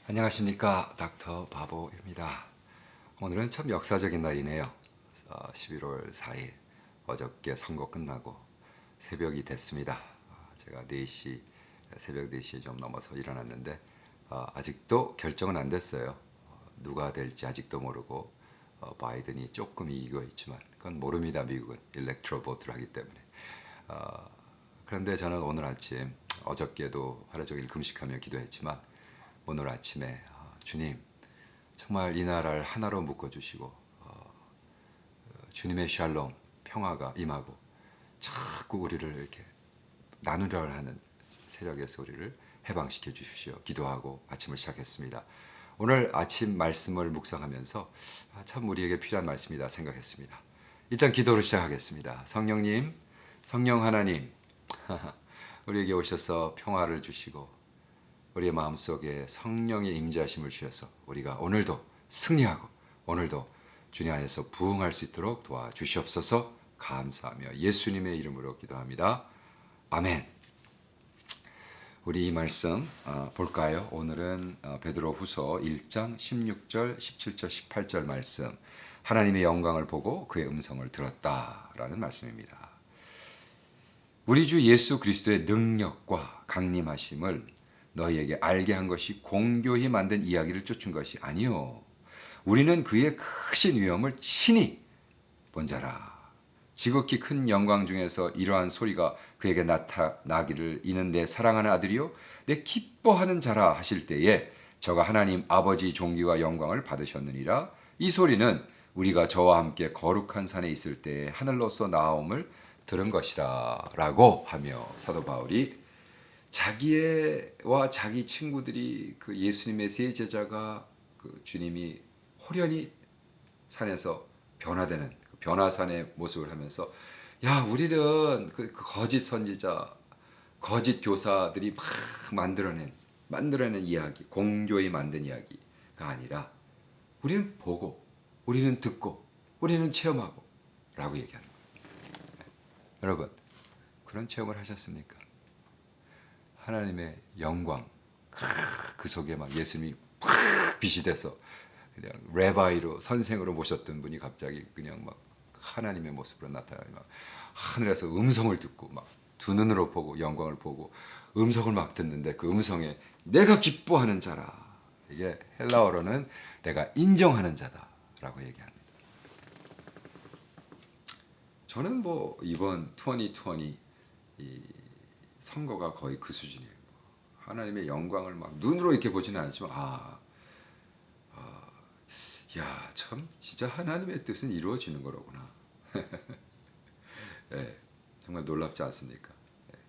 안녕하십니까, 닥터 바보입니다. 오늘은 참 역사적인 날이네요. 11월 4일 어저께 선거 끝나고 새벽이 됐습니다. 제가 4시 새벽 4시에 좀 넘어서 일어났는데 아직도 결정은 안 됐어요. 누가 될지 아직도 모르고 바이든이 조금 이기고 있지만 그건 모릅니다. 미국은 일렉트로 보트를 하기 때문에. 그런데 저는 오늘 아침 어저께도 하루 종일 금식하며 기도했지만 오늘 아침에 주님 정말 이 나라를 하나로 묶어주시고 주님의 샬롬 평화가 임하고 자꾸 우리를 이렇게 나누려 하는 세력에서 우리를 해방시켜 주십시오. 기도하고 아침을 시작했습니다. 오늘 아침 말씀을 묵상하면서 참 우리에게 필요한 말씀이다 생각했습니다. 일단 기도를 시작하겠습니다. 성령님, 성령 하나님 우리에게 오셔서 평화를 주시고 우리의 마음속에 성령의 임재하심을 주셔서 우리가 오늘도 승리하고 오늘도 주님 안에서 부흥할 수 있도록 도와주시옵소서. 감사하며 예수님의 이름으로 기도합니다. 아멘. 우리 이 말씀 볼까요? 오늘은 베드로 후서 1장 16절, 17절, 18절 말씀. 하나님의 영광을 보고 그의 음성을 들었다라는 말씀입니다. 우리 주 예수 그리스도의 능력과 강림하심을 너희에게 알게 한 것이 공교히 만든 이야기를 쫓은 것이 아니요. 우리는 그의 크신 위엄을 친히 본 자라. 지극히 큰 영광 중에서 이러한 소리가 그에게 나타나기를 이는 내 사랑하는 아들이요 내 기뻐하는 자라 하실 때에 저가 하나님 아버지 존귀와 영광을 받으셨느니라. 이 소리는 우리가 저와 함께 거룩한 산에 있을 때에 하늘로서 나옴을 들은 것이라 라고 하며 사도 바울이 자기와 자기 친구들이 그 예수님의 세 제자가 그 주님이 호련히 산에서 변화되는 그 변화산의 모습을 하면서 야 우리는 그 거짓 선지자 거짓 교사들이 막 만들어낸 이야기 공교히 만든 이야기가 아니라 우리는 보고 우리는 듣고 우리는 체험하고 라고 얘기하는 거예요. 여러분 그런 체험을 하셨습니까? 하나님의 영광 그 속에 막 예수님이 빛이 돼서 그냥 레바이로 선생으로 모셨던 분이 갑자기 그냥 막 하나님의 모습으로 나타나요. 막 하늘에서 음성을 듣고 막 두 눈으로 보고 영광을 보고 음성을 막 듣는데 그 음성에 내가 기뻐하는 자라. 이게 헬라어로는 내가 인정하는 자다라고 얘기합니다. 저는 뭐 이번 2020 이 선거가 거의 그 수준이에요. 하나님의 영광을 막 눈으로 이렇게 보지는 않지만 야, 참 진짜 하나님의 뜻은 이루어지는 거로구나. 네, 정말 놀랍지 않습니까? 네.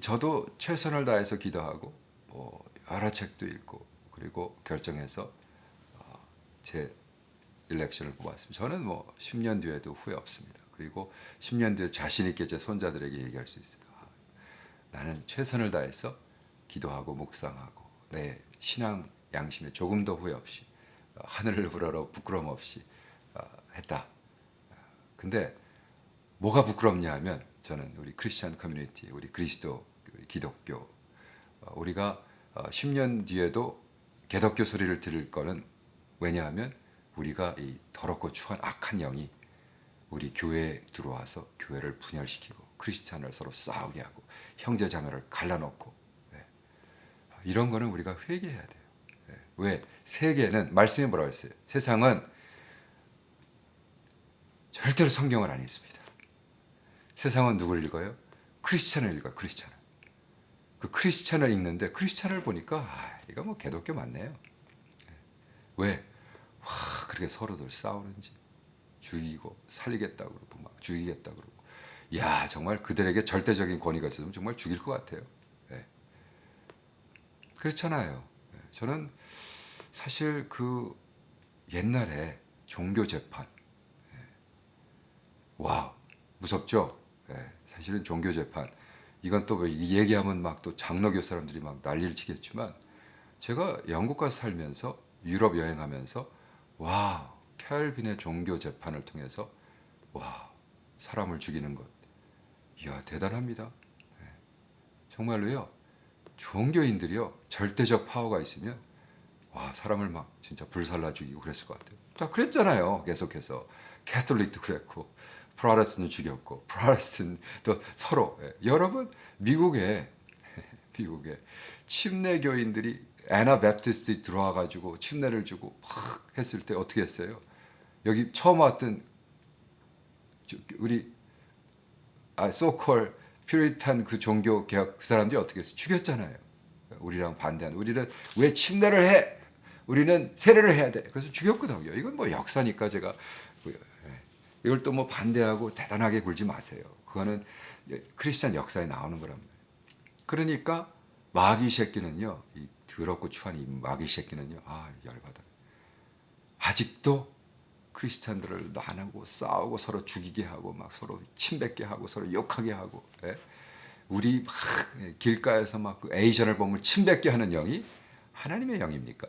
저도 최선을 다해서 기도하고 뭐 여러 책도 읽고 그리고 결정해서 제 일렉션을 뽑았습니다. 저는 뭐 10년 뒤에도 후회 없습니다. 그리고 10년 뒤에 자신 있게 제 손자들에게 얘기할 수 있어요. 나는 최선을 다해서 기도하고 묵상하고 내 신앙 양심에 조금 더 후회 없이 하늘을 우러러 부끄럼 없이 했다. 근데 뭐가 부끄럽냐 하면 저는 우리 크리스천 커뮤니티, 우리 그리스도, 우리 기독교 우리가 10년 뒤에도 개독교 소리를 들을 거는 왜냐하면 우리가 이 더럽고 추한 악한 영이 우리 교회에 들어와서 교회를 분열시키고 크리스찬을 서로 싸우게 하고 형제 자매를 갈라놓고 이런 거는 우리가 회개해야 돼요. 왜? 세계는 말씀이 뭐라고 했어요? 세상은 절대로 성경을 안 읽습니다. 세상은 누구를 읽어요? 크리스찬을 읽어요. 크리스찬을. 그 크리스찬을 읽는데 크리스찬을 보니까 이거 뭐 개독교 맞네요. 왜? 와 그렇게 서로들 싸우는지 죽이고 살리겠다 그러고 막 죽이겠다 그러고 야 정말 그들에게 절대적인 권위가 있으면 정말 죽일 것 같아요. 네. 그렇잖아요. 네. 저는 사실 그 옛날에 종교 재판 와 무섭죠. 네. 사실은 종교 재판 이건 또 얘기하면 막 또 장로교 사람들이 막 난리를 치겠지만 제가 영국 가서 살면서 유럽 여행하면서 와 켈빈의 종교 재판을 통해서 와 사람을 죽이는 것 이야 대단합니다. 정말로요. 종교인들이요. 절대적 파워가 있으면 와 사람을 막 진짜 불살라 죽이고 그랬을 것 같아요. 다 그랬잖아요. 계속해서 캐톨릭도 그랬고 프로테스탄도 죽였고 프로테스탄도 서로 여러분 미국에 침례교인들이 애나베프티스트 들어와 가지고 침례를 주고 막 했을 때 어떻게 했어요? 여기 처음 왔던 우리 소콜 퓨리탄 그 종교 개혁 그 사람들이 어떻게 했어요? 죽였잖아요. 우리랑 반대한 우리는 왜 침례를 해? 우리는 세례를 해야 돼. 그래서 죽였거든요. 이건 뭐 역사니까 제가 이걸 또 뭐 반대하고 대단하게 굴지 마세요. 그거는 크리스찬 역사에 나오는 거란 말이에요. 그러니까 마귀 새끼는요, 이 더럽고 추한 이 마귀 새끼는요, 아 열받아. 아직도 크리스찬들을 나누고 싸우고 서로 죽이게 하고 막 서로 침뱉게 하고 서로 욕하게 하고, 우리 막 길가에서 막 그 에이전을 보면 침뱉게 하는 영이 하나님의 영입니까?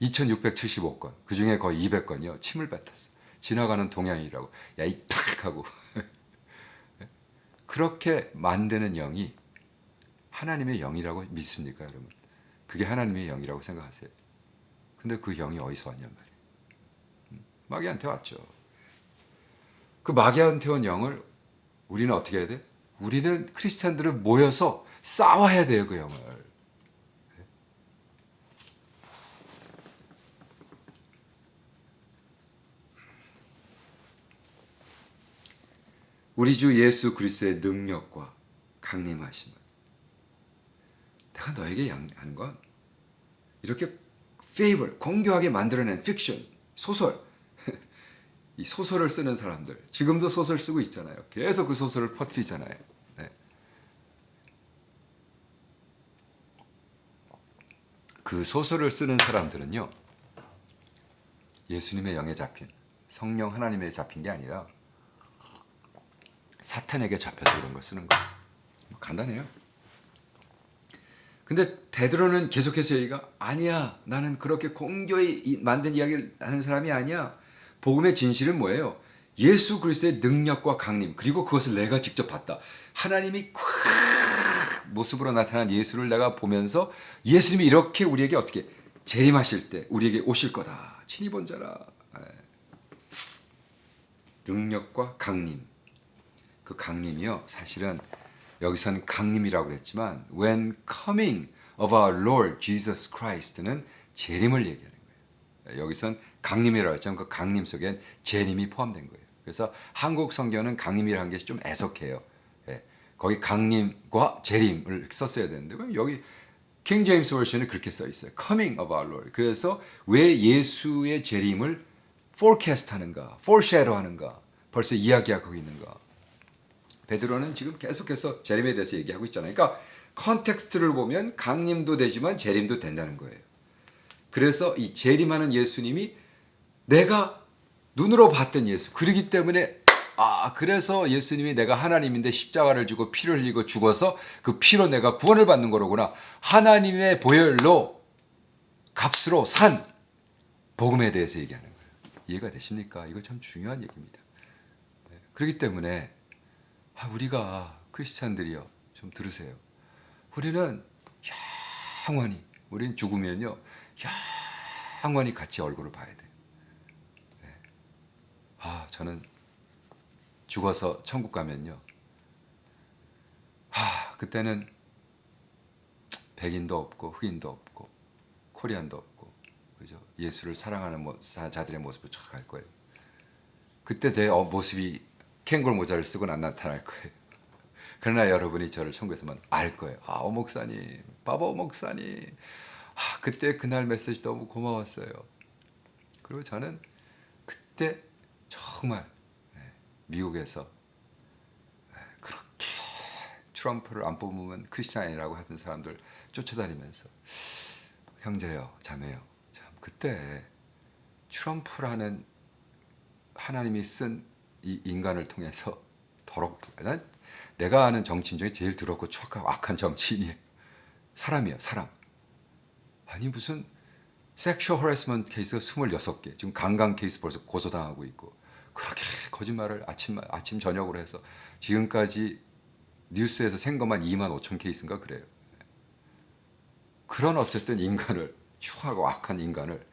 2675건, 그 중에 거의 200건이요 침을 뱉었어. 지나가는 동양이라고 야 이 탁 하고 그렇게 만드는 영이 하나님의 영이라고 믿습니까, 여러분? 그게 하나님의 영이라고 생각하세요? 근데 그 영이 어디서 왔냔 말이에요. 마귀한테 왔죠. 그 마귀한테 온 영을 우리는 어떻게 해야 돼? 우리는 크리스찬들은 모여서 싸워야 돼요, 그 영을. 우리 주 예수 그리스도의 능력과 강림하심은 내가 너에게 하는 건 이렇게 페이블, 공교하게 만들어낸 픽션, 소설 이 소설을 쓰는 사람들 지금도 소설 쓰고 있잖아요. 계속 그 소설을 퍼뜨리잖아요. 네. 그 소설을 쓰는 사람들은요. 예수님의 영에 잡힌 성령 하나님에 잡힌 게 아니라 사탄에게 잡혀서 그런 걸 쓰는 거예요. 간단해요. 근데 베드로는 계속해서 얘기가 아니야. 나는 그렇게 공교히 만든 이야기를 하는 사람이 아니야. 복음의 진실은 뭐예요? 예수 그리스도의 능력과 강림 그리고 그것을 내가 직접 봤다. 하나님이 콱 모습으로 나타난 예수를 내가 보면서 예수님이 이렇게 우리에게 어떻게 재림하실 때 우리에게 오실 거다. 친히 본 자라. 능력과 강림. 그 강림이요. 사실은 여기서는 강림이라고 그랬지만 when coming of our Lord Jesus Christ는 재림을 얘기하는 거예요. 여기선 강림이라고 했지만 그 강림 속엔 재림이 포함된 거예요. 그래서 한국 성경은 강림이라는 게 좀 애석해요. 거기 강림과 재림을 썼어야 되는데 여기 킹 제임스 버전은 그렇게 써 있어요. coming of our Lord. 그래서 왜 예수의 재림을 forecast 하는가, foreshadow 하는가, 벌써 이야기하고 있는가. 베드로는 지금 계속해서 재림에 대해서 얘기하고 있잖아요. 그러니까 컨텍스트를 보면 강림도 되지만 재림도 된다는 거예요. 그래서 이 재림하는 예수님이 내가 눈으로 봤던 예수. 그러기 때문에 그래서 예수님이 내가 하나님인데 십자가를 지고 피를 흘리고 죽어서 그 피로 내가 구원을 받는 거로구나. 하나님의 보혈로 값으로 산 복음에 대해서 얘기하는 거예요. 이해가 되십니까? 이거 참 중요한 얘기입니다. 그렇기 때문에 우리가 크리스찬들이요 좀 들으세요. 우리는 영원히 우리는 죽으면요 영원히 같이 얼굴을 봐야 돼요. 저는 죽어서 천국 가면요 그때는 백인도 없고 흑인도 없고 코리안도 없고 그죠? 예수를 사랑하는 자들의 모습을 쫙 갈 거예요. 그때 제 모습이 캥거루 모자를 쓰고 나타날 거예요. 그러나 여러분이 저를 천국에서만 알 거예요. 목사님, 바보 목사님. 그때 그날 메시지 너무 고마웠어요. 그리고 저는 그때 정말 미국에서 그렇게 트럼프를 안 뽑으면 크리스찬이라고 하던 사람들 쫓아다니면서 형제요, 자매요. 참 그때 트럼프라는 하나님이 쓴 이 인간을 통해서 난 내가 아는 정치인 중에 제일 더럽고 추악하고 악한 정치인이에요. 사람이에요, 사람. 아니 무슨 섹슈얼 허래스먼트 케이스가 26개 지금 강간 케이스 벌써 고소당하고 있고 그렇게 거짓말을 아침 저녁으로 해서 지금까지 뉴스에서 생 것만 2만 5천 케이스인가 그래요. 그런 어쨌든 인간을 추하고 악한 인간을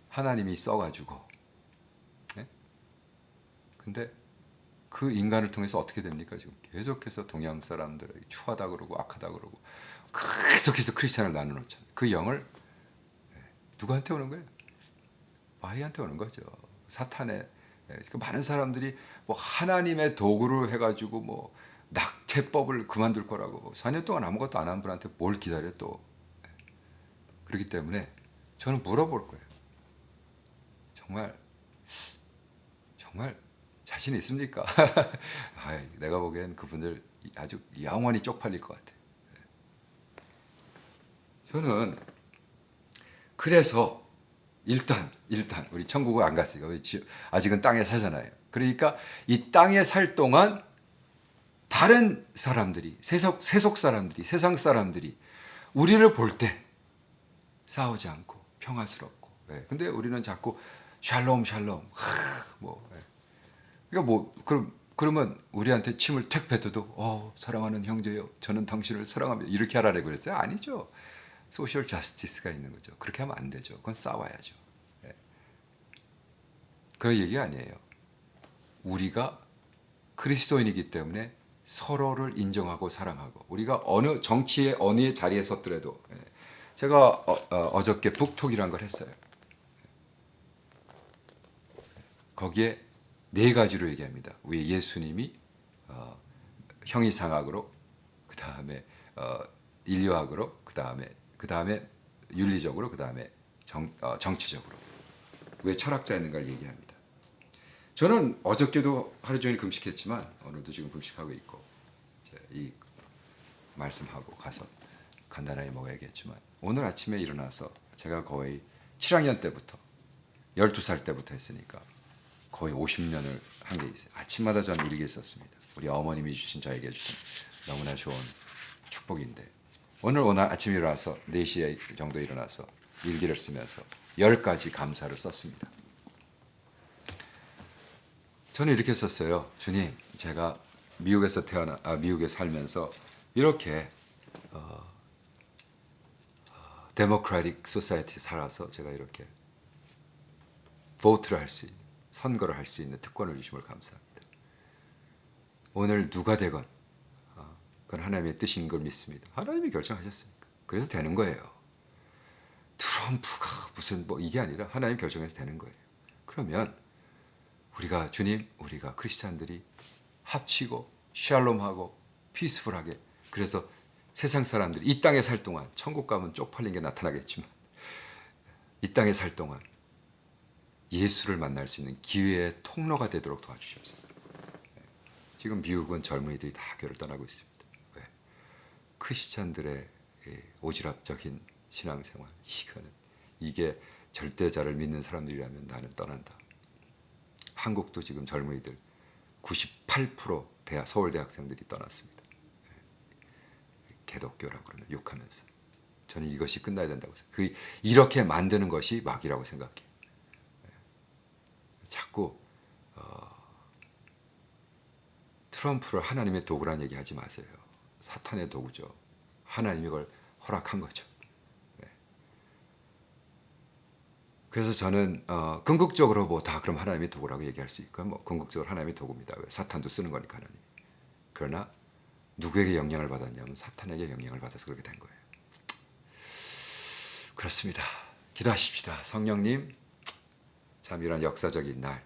하나님이 써가지고, 네? 근데 그 인간을 통해서 어떻게 됩니까? 지금 계속해서 동양 사람들에게 추하다 그러고 악하다 그러고 계속해서 크리스찬을 나눠놓잖아요. 그 영을 누구한테 오는 거예요? 마귀한테 오는 거죠. 사탄의. 그 많은 사람들이 뭐 하나님의 도구를 해가지고 뭐 낙태법을 그만둘 거라고 4년 동안 아무것도 안 한 분한테 뭘 기다려 또. 그렇기 때문에 저는 물어볼 거예요. 정말 자신 있습니까? 내가 보기엔 그분들 아주 영원히 쪽팔릴 것 같아요. 저는 그래서 일단 우리 천국을 안 갔으니까 아직은 땅에 살잖아요. 그러니까 이 땅에 살 동안 다른 사람들이 세속 사람들이 세상 사람들이 우리를 볼 때 싸우지 않고 평화스럽고. 근데 우리는 자꾸 샬롬 뭐. 그러니까 뭐 그러면 우리한테 침을 택 뱉어도 사랑하는 형제요, 저는 당신을 사랑합니다. 이렇게 하라고 그랬어요? 아니죠. 소셜 저스티스가 있는 거죠. 그렇게 하면 안 되죠. 그건 싸워야죠. 그 얘기 아니에요. 우리가 그리스도인이기 때문에 서로를 인정하고 사랑하고 우리가 어느 정치의 어느 자리에 섰더라도 제가 어저께 북톡이란 걸 했어요. 거기에 4가지로 얘기합니다. 왜 예수님이 형이상학으로, 그 다음에 인류학으로, 그 다음에 윤리적으로, 그 다음에 정치적으로 왜 철학자였는가를 얘기합니다. 저는 어저께도 하루 종일 금식했지만 오늘도 지금 금식하고 있고 이 말씀하고 가서 간단하게 먹어야겠지만 오늘 아침에 일어나서 제가 거의 7학년 때부터 12살 때부터 했으니까 거의 50년을 한 게 있어요. 아침마다 저는 일기를 썼습니다. 우리 어머님이 주신 저에게 주신 너무나 좋은 축복인데 오늘 아침에 일어나서 4시에 정도 일어나서 일기를 쓰면서 10가지 감사를 썼습니다. 저는 이렇게 썼어요. 주님, 제가 미국에 살면서 이렇게 데모크라틱 소사이티 살아서 제가 이렇게 보트를 할 수 있는, 선거를 할 수 있는 특권을 주심을 감사합니다. 오늘 누가 되건 그건 하나님의 뜻인 걸 믿습니다. 하나님이 결정하셨으니까. 그래서 되는 거예요. 트럼프가 무슨 뭐 이게 아니라 하나님 결정해서 되는 거예요. 그러면 우리가 주님, 우리가 크리스찬들이 합치고 샬롬하고 피스풀하게, 그래서 세상 사람들이 이 땅에 살 동안, 천국 가면 쪽팔린 게 나타나겠지만 이 땅에 살 동안 예수를 만날 수 있는 기회의 통로가 되도록 도와주시옵소서. 지금 미국은 젊은이들이 다 교회를 떠나고 있습니다. 왜? 크리스찬들의 오지랖적인 신앙생활, 이게 절대자를 믿는 사람들이라면 나는 떠난다. 한국도 지금 젊은이들 98% 서울대 학생들이 떠났습니다. 개독교라고 그러면 욕하면서. 저는 이것이 끝나야 된다고 생각해요. 이렇게 만드는 것이 마귀라고 생각해요. 자꾸 트럼프를 하나님의 도구란 얘기하지 마세요. 사탄의 도구죠. 하나님이 이걸 허락한 거죠. 그래서 저는 궁극적으로 뭐 다 그럼 하나님의 도구라고 얘기할 수 있고, 뭐 궁극적으로 하나님의 도구입니다. 왜? 사탄도 쓰는 거니까 하나님. 그러나 누구에게 영향을 받았냐면 사탄에게 영향을 받아서 그렇게 된 거예요. 그렇습니다. 기도하십시다. 성령님, 참 이런 역사적인 날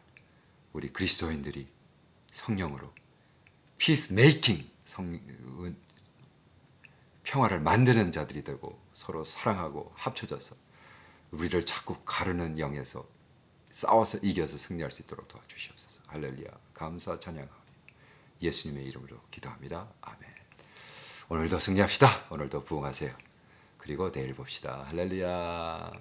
우리 그리스도인들이 성령으로 피스메이킹, 평화를 만드는 자들이 되고 서로 사랑하고 합쳐져서 우리를 자꾸 가르는 영에서 싸워서 이겨서 승리할 수 있도록 도와주시옵소서. 할렐루야. 감사 찬양하오니 예수님의 이름으로 기도합니다. 아멘. 오늘도 승리합시다. 오늘도 부흥하세요. 그리고 내일 봅시다. 할렐루야.